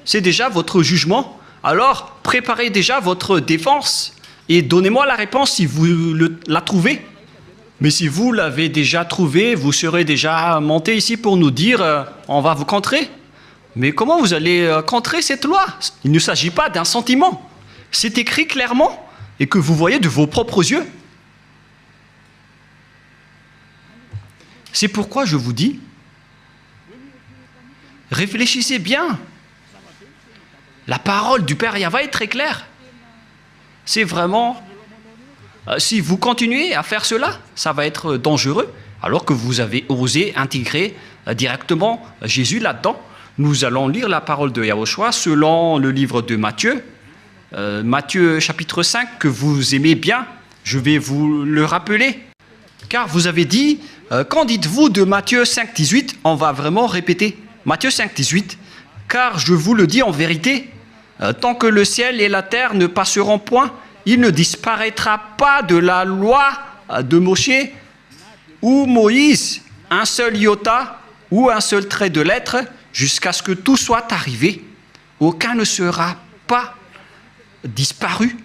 C'est déjà votre jugement. Alors, préparez déjà votre défense et donnez-moi la réponse si vous la trouvez. Mais si vous l'avez déjà trouvé, vous serez déjà monté ici pour nous dire on va vous contrer. Mais comment vous allez contrer cette loi? Il ne s'agit pas d'un sentiment. C'est écrit clairement et que vous voyez de vos propres yeux. C'est pourquoi je vous dis, réfléchissez bien. La parole du Père Yahva est très claire. C'est vraiment... si vous continuez à faire cela, ça va être dangereux, alors que vous avez osé intégrer directement Jésus là-dedans. Nous allons lire la parole de Yahushua selon le livre de Matthieu, Matthieu chapitre 5, que vous aimez bien. Je vais vous le rappeler, car vous avez dit, qu'en dites-vous de Matthieu 5, 18? On va vraiment répéter. Matthieu 5, 18, car je vous le dis en vérité, tant que le ciel et la terre ne passeront point, il ne disparaîtra pas de la loi de Moïse ou Moïse un seul iota ou un seul trait de lettre jusqu'à ce que tout soit arrivé. Aucun ne sera pas disparu.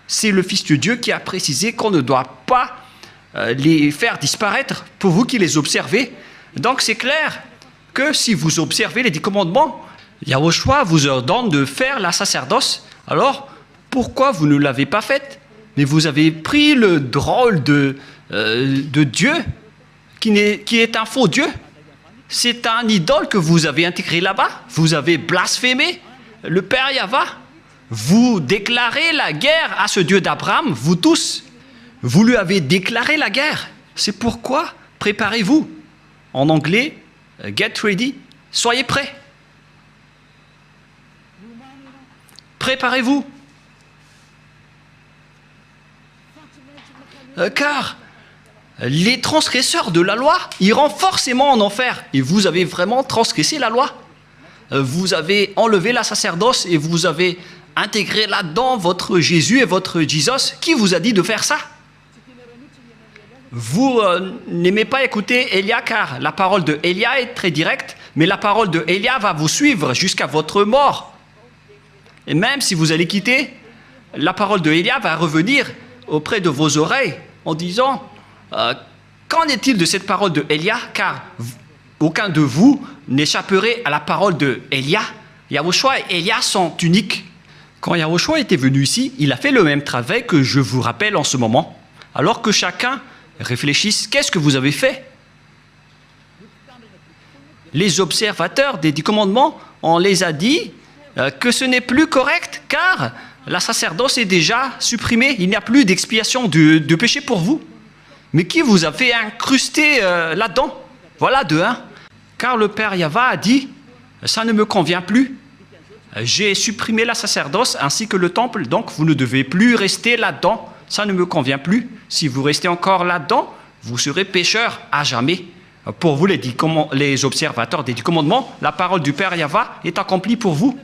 C'est le Fils de Dieu qui a précisé qu'on ne doit pas les faire disparaître pour vous qui les observez. Donc c'est clair que si vous observez les 10 commandements, Yahushua vous ordonne de faire la sacerdoce. Alors, pourquoi vous ne l'avez pas faite? Mais vous avez pris le drôle de Dieu, qui est un faux Dieu. C'est un idole que vous avez intégré là-bas. Vous avez blasphémé le Père Yahva. Vous déclarez la guerre à ce Dieu d'Abraham, vous tous. Vous lui avez déclaré la guerre. C'est pourquoi, préparez-vous. En anglais, get ready, soyez prêts. Préparez-vous. Car les transgresseurs de la loi iront forcément en enfer. Et vous avez vraiment transgressé la loi. Vous avez enlevé la sacerdoce et vous avez intégré là-dedans votre Jésus et votre Jesus. Qui vous a dit de faire ça? Vous n'aimez pas écouter Élia, car la parole de Élia est très directe, mais la parole de Élia va vous suivre jusqu'à votre mort. Et même si vous allez quitter la parole de Élia va revenir auprès de vos oreilles en disant qu'en est-il de cette parole de Élia, car aucun de vous n'échapperait à la parole de Élia. Yahushua et Élia sont uniques. Quand Yahushua était venu ici, il a fait le même travail que je vous rappelle en ce moment. Alors que chacun réfléchisse, qu'est-ce que vous avez fait? Les observateurs des 10 commandements, on les a dit que ce n'est plus correct car la sacerdoce est déjà supprimée. Il n'y a plus d'expiation de péché pour vous. Mais qui vous a fait incruster là-dedans? Voilà de un. Car le Père Yahva a dit, ça ne me convient plus. J'ai supprimé la sacerdoce ainsi que le temple, donc vous ne devez plus rester là-dedans. Ça ne me convient plus. Si vous restez encore là-dedans, vous serez pécheur à jamais. Pour vous, les observateurs des 10 commandements, la parole du Père Yahva est accomplie pour vous.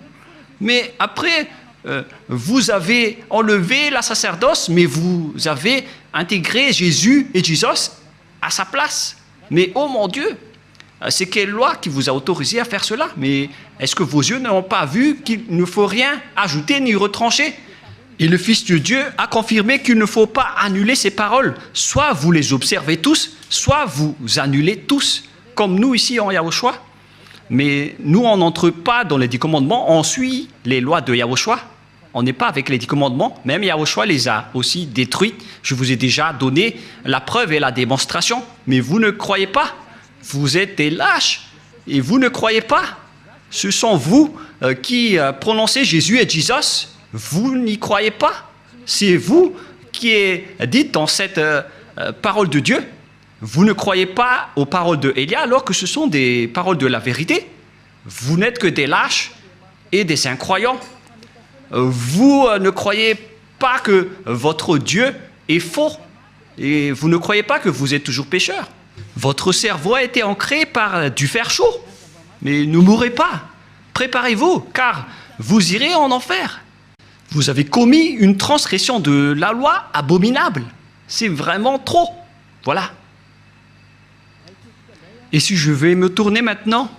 Mais après, vous avez enlevé la sacerdoce, mais vous avez intégré Jésus et Jesus à sa place. Mais oh mon Dieu, c'est quelle loi qui vous a autorisé à faire cela? Mais est-ce que vos yeux n'ont pas vu qu'il ne faut rien ajouter ni retrancher? Et le Fils de Dieu a confirmé qu'il ne faut pas annuler ces paroles. Soit vous les observez tous, soit vous annulez tous, comme nous ici en Yahushua. Mais nous, on n'entre pas dans les 10 commandements, on suit les lois de Yahushua. On n'est pas avec les 10 commandements, même Yahushua les a aussi détruits. Je vous ai déjà donné la preuve et la démonstration, mais vous ne croyez pas. Vous êtes des lâches et vous ne croyez pas. Ce sont vous qui prononcez Jésus et Jesus. Vous n'y croyez pas. C'est vous qui êtes dit dans cette parole de Dieu. Vous ne croyez pas aux paroles de Élia alors que ce sont des paroles de la vérité. Vous n'êtes que des lâches et des incroyants. Vous ne croyez pas que votre Dieu est faux et vous ne croyez pas que vous êtes toujours pécheur. Votre cerveau a été ancré par du fer chaud. Mais ne mourrez pas. Préparez-vous car vous irez en enfer. Vous avez commis une transgression de la loi abominable. C'est vraiment trop. Voilà. Et si je vais me tourner maintenant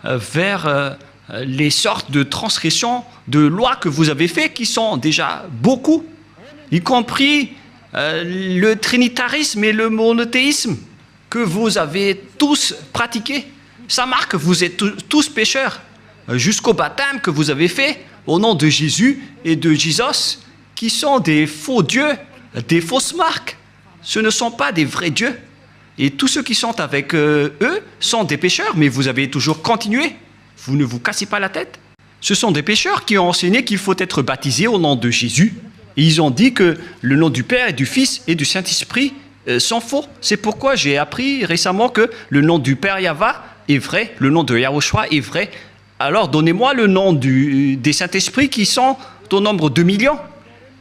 vers les sortes de transgressions de lois que vous avez fait, qui sont déjà beaucoup, y compris le trinitarisme et le monothéisme que vous avez tous pratiqués. Ça marque que vous êtes tous pécheurs, jusqu'au baptême que vous avez fait au nom de Jésus et de Jesus, qui sont des faux dieux, des fausses marques. Ce ne sont pas des vrais dieux. Et tous ceux qui sont avec eux sont des pécheurs, mais vous avez toujours continué. Vous ne vous cassez pas la tête. Ce sont des pécheurs qui ont enseigné qu'il faut être baptisé au nom de Jésus. Et ils ont dit que le nom du Père et du Fils et du Saint-Esprit sont faux. C'est pourquoi j'ai appris récemment que le nom du Père Yahva est vrai, le nom de Yahushua est vrai. Alors donnez-moi le nom des Saint-Esprits qui sont au nombre de millions.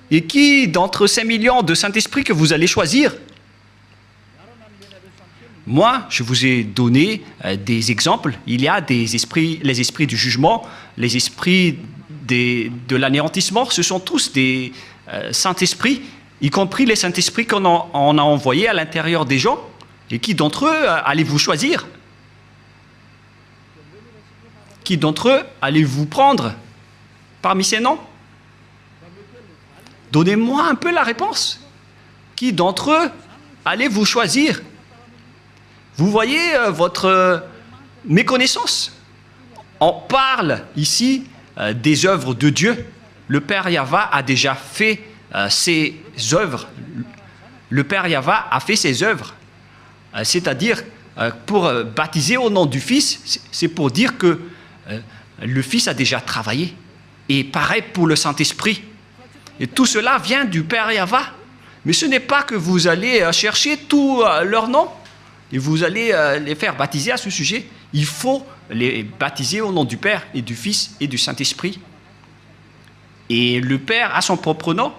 Et qui d'entre ces millions de Saint-Esprit que vous allez choisir? Moi, je vous ai donné des exemples. Il y a des esprits, les esprits du jugement, les esprits de l'anéantissement. Ce sont tous des Saint-Esprits, y compris les Saint-Esprits qu'on a envoyés à l'intérieur des gens. Et qui d'entre eux allez-vous choisir? Qui d'entre eux allez-vous prendre parmi ces noms? Donnez-moi un peu la réponse. Qui d'entre eux allez-vous choisir? Vous voyez votre méconnaissance. On parle ici des œuvres de Dieu. Le Père Yahva a déjà fait ses œuvres. Le Père Yahva a fait ses œuvres. C'est-à-dire, pour baptiser au nom du Fils, c'est pour dire que le Fils a déjà travaillé. Et pareil pour le Saint-Esprit. Et tout cela vient du Père Yahva. Mais ce n'est pas que vous allez chercher tous leurs noms et vous allez les faire baptiser à ce sujet. Il faut les baptiser au nom du Père et du Fils et du Saint-Esprit. Et le Père a son propre nom,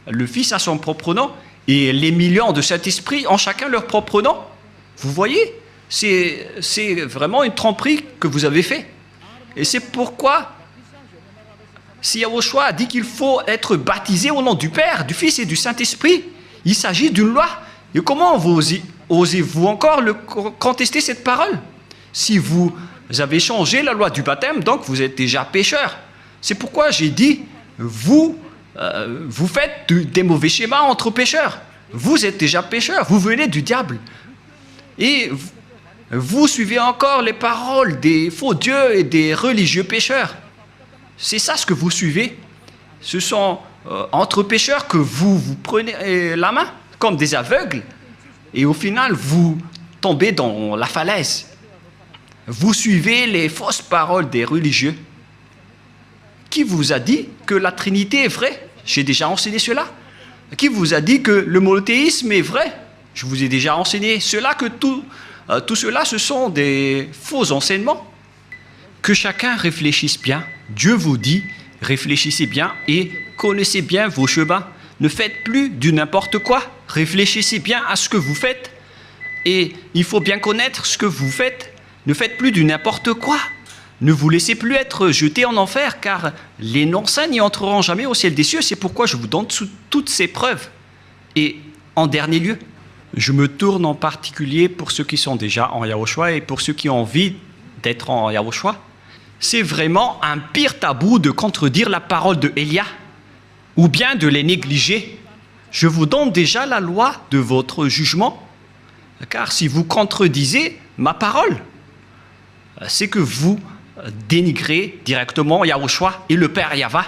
le Fils a son propre nom, et les millions de Saint-Esprit ont chacun leur propre nom. Vous voyez, c'est vraiment une tromperie que vous avez fait. Et c'est pourquoi, si Yahushua a dit qu'il faut être baptisé au nom du Père, du Fils et du Saint-Esprit, il s'agit d'une loi. Et comment osez-vous encore contester cette parole? Si vous avez changé la loi du baptême, donc vous êtes déjà pécheur. C'est pourquoi j'ai dit, vous vous faites des mauvais schémas entre pécheurs. Vous êtes déjà pécheurs, vous venez du diable. Et vous suivez encore les paroles des faux dieux et des religieux pécheurs. C'est ça ce que vous suivez. Ce sont entre pécheurs que vous prenez la main, comme des aveugles, et au final, vous tombez dans la falaise. Vous suivez les fausses paroles des religieux. Qui vous a dit que la Trinité est vraie? J'ai déjà enseigné cela. Qui vous a dit que le monothéisme est vrai? Je vous ai déjà enseigné cela, que tout cela, ce sont des faux enseignements. Que chacun réfléchisse bien. Dieu vous dit, réfléchissez bien et connaissez bien vos chemins. Ne faites plus du n'importe quoi. Réfléchissez bien à ce que vous faites. Et il faut bien connaître ce que vous faites. Ne faites plus du n'importe quoi. Ne vous laissez plus être jetés en enfer, car les non-saints n'y entreront jamais au ciel des cieux. C'est pourquoi je vous donne toutes ces preuves. Et en dernier lieu, je me tourne en particulier pour ceux qui sont déjà en Yahushua et pour ceux qui ont envie d'être en Yahushua. C'est vraiment un pire tabou de contredire la parole de Élia ou bien de les négliger. Je vous donne déjà la loi de votre jugement, car si vous contredisez ma parole, c'est que vous dénigrez directement Yahushua et le Père Yahva.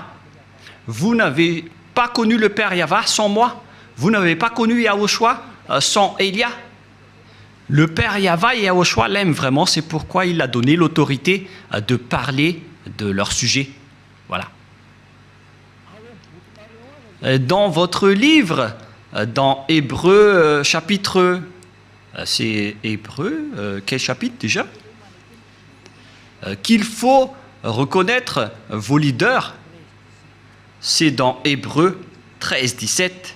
Vous n'avez pas connu le Père Yahva sans moi. Vous n'avez pas connu Yahushua sans Élia. Le Père Yahva et Yahushua l'aiment vraiment, c'est pourquoi il a donné l'autorité de parler de leur sujet. Voilà. Dans votre livre, dans Hébreux chapitre... c'est Hébreux, quel chapitre déjà? Qu'il faut reconnaître vos leaders, c'est dans Hébreux 13, 17.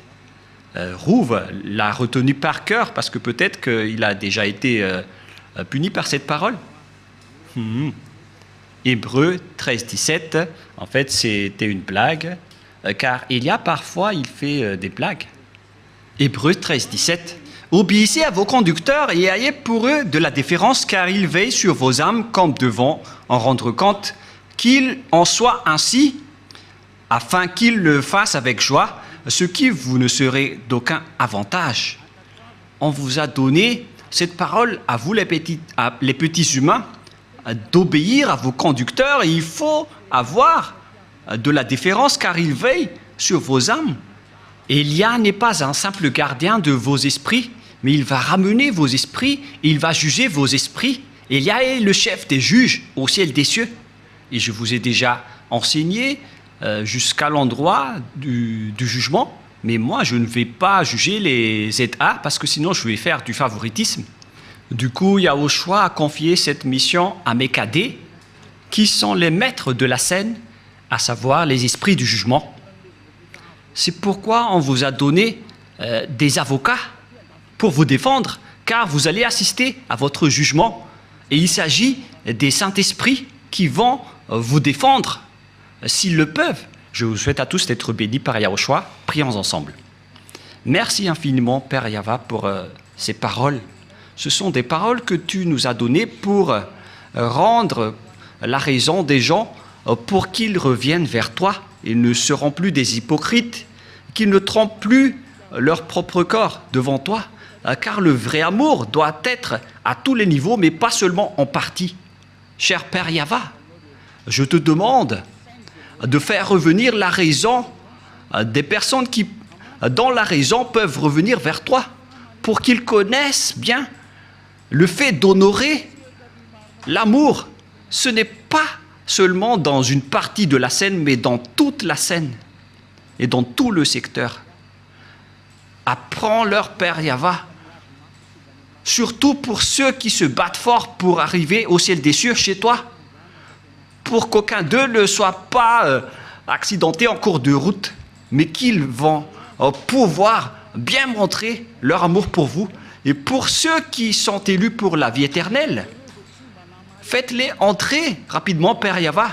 Rouve l'a retenu par cœur parce que peut-être qu'il a déjà été puni par cette parole. Hébreux 13, 17, en fait c'était une blague, car il y a parfois, il fait des blagues. Hébreux 13, 17. Obéissez à vos conducteurs et ayez pour eux de la déférence, car ils veillent sur vos âmes comme devant en rendre compte, qu'il en soit ainsi, afin qu'ils le fassent avec joie, ce qui vous ne serait d'aucun avantage. On vous a donné cette parole à vous les petits humains, d'obéir à vos conducteurs, et il faut avoir de la déférence, car ils veillent sur vos âmes. Élia n'est pas un simple gardien de vos esprits, mais il va ramener vos esprits, et il va juger vos esprits. Élia est le chef des juges au ciel des cieux. Et je vous ai déjà enseigné jusqu'à l'endroit du jugement, mais moi je ne vais pas juger les ZA, parce que sinon je vais faire du favoritisme. Du coup, Yahushua a confié cette mission à mes cadets, qui sont les maîtres de la scène, à savoir les esprits du jugement. C'est pourquoi on vous a donné des avocats pour vous défendre, car vous allez assister à votre jugement. Et il s'agit des Saint-Esprits qui vont vous défendre s'ils le peuvent. Je vous souhaite à tous d'être bénis par Yahushua. Prions ensemble. Merci infiniment, Père Yahva, pour ces paroles. Ce sont des paroles que tu nous as données pour rendre la raison des gens pour qu'ils reviennent vers toi. Ils ne seront plus des hypocrites, qu'ils ne trompent plus leur propre corps devant toi, car le vrai amour doit être à tous les niveaux, mais pas seulement en partie. Cher Père Yahva, je te demande de faire revenir la raison des personnes qui, dans la raison, peuvent revenir vers toi, pour qu'ils connaissent bien le fait d'honorer l'amour. Ce n'est pas seulement dans une partie de la scène, mais dans toute la scène et dans tout le secteur. Apprends-leur, Père Yahva, surtout pour ceux qui se battent fort pour arriver au ciel des cieux chez toi, pour qu'aucun d'eux ne soit pas accidenté en cours de route, mais qu'ils vont pouvoir bien montrer leur amour pour vous. Et pour ceux qui sont élus pour la vie éternelle, faites-les entrer rapidement, Père Yahva.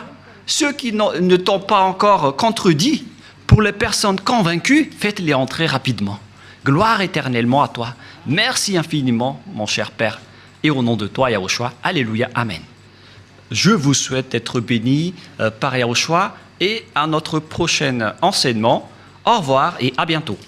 Ceux qui ne t'ont pas encore contredit, pour les personnes convaincues, faites-les entrer rapidement. Gloire éternellement à toi. Merci infiniment, mon cher Père. Et au nom de toi, Yahushua, Alléluia, Amen. Je vous souhaite d'être bénis par Yahushua et à notre prochain enseignement. Au revoir et à bientôt.